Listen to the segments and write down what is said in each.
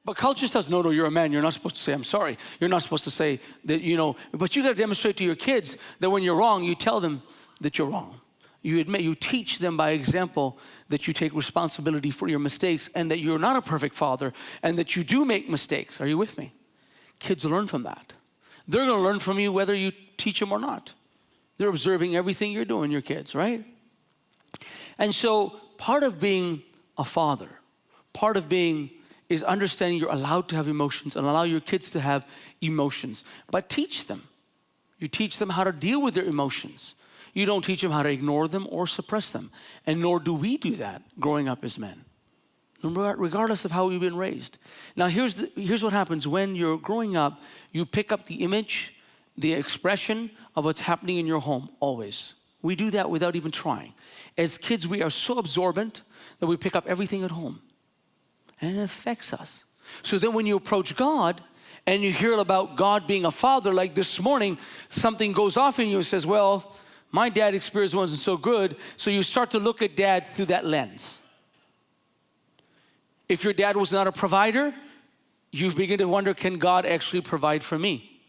But culture says, no, you're a man. You're not supposed to say, I'm sorry. You're not supposed to say that, but you got to demonstrate to your kids that when you're wrong, you tell them that you're wrong. You admit, you teach them by example that you take responsibility for your mistakes and that you're not a perfect father and that you do make mistakes. Are you with me? Kids learn from that. They're going to learn from you whether you teach them or not. They're observing everything you're doing, your kids, right? And so part of being a father, part of being is understanding you're allowed to have emotions and allow your kids to have emotions. But teach them. You teach them how to deal with their emotions. You don't teach them how to ignore them or suppress them. And nor do we do that growing up as men, regardless of how we've been raised. Now here's what happens. When you're growing up, you pick up the image, the expression of what's happening in your home, always. We do that without even trying. As kids, we are so absorbent that we pick up everything at home. And it affects us. So then when you approach God and you hear about God being a father, like this morning, something goes off in you and says, well, my dad experience wasn't so good. So you start to look at dad through that lens. If your dad was not a provider, you begin to wonder, can God actually provide for me?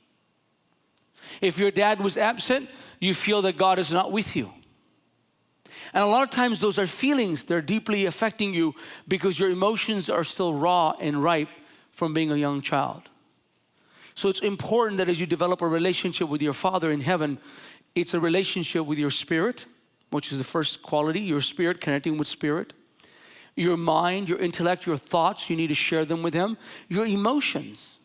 If your dad was absent, you feel that God is not with you. And a lot of times those are feelings, they're deeply affecting you because your emotions are still raw and ripe from being a young child. So it's important that as you develop a relationship with your Father in heaven, it's a relationship with your spirit, which is the first quality, your spirit connecting with spirit. Your mind, your intellect, your thoughts, you need to share them with Him. Your emotions.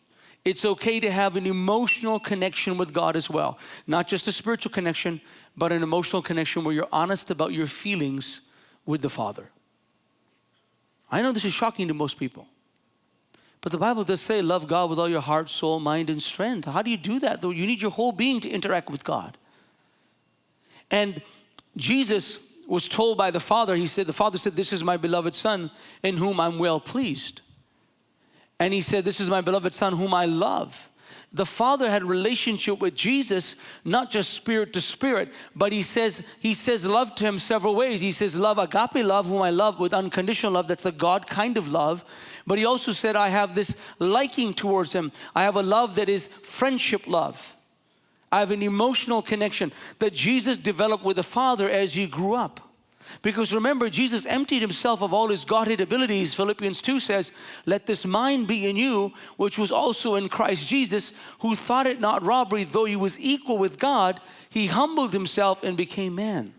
It's okay to have an emotional connection with God as well. Not just a spiritual connection, but an emotional connection where you're honest about your feelings with the Father. I know this is shocking to most people. But the Bible does say, love God with all your heart, soul, mind, and strength. How do you do that? Though you need your whole being to interact with God. And Jesus was told by the Father, the Father said, this is my beloved Son in whom I'm well pleased. And He said, this is my beloved Son whom I love. The Father had a relationship with Jesus, not just spirit to spirit, but he says love to Him several ways. He says love, agape love, whom I love with unconditional love. That's the God kind of love. But He also said, I have this liking towards Him. I have a love that is friendship love. I have an emotional connection that Jesus developed with the Father as He grew up. Because remember, Jesus emptied Himself of all His Godhead abilities. Philippians 2 says, let this mind be in you, which was also in Christ Jesus, who thought it not robbery, though He was equal with God, He humbled Himself and became man.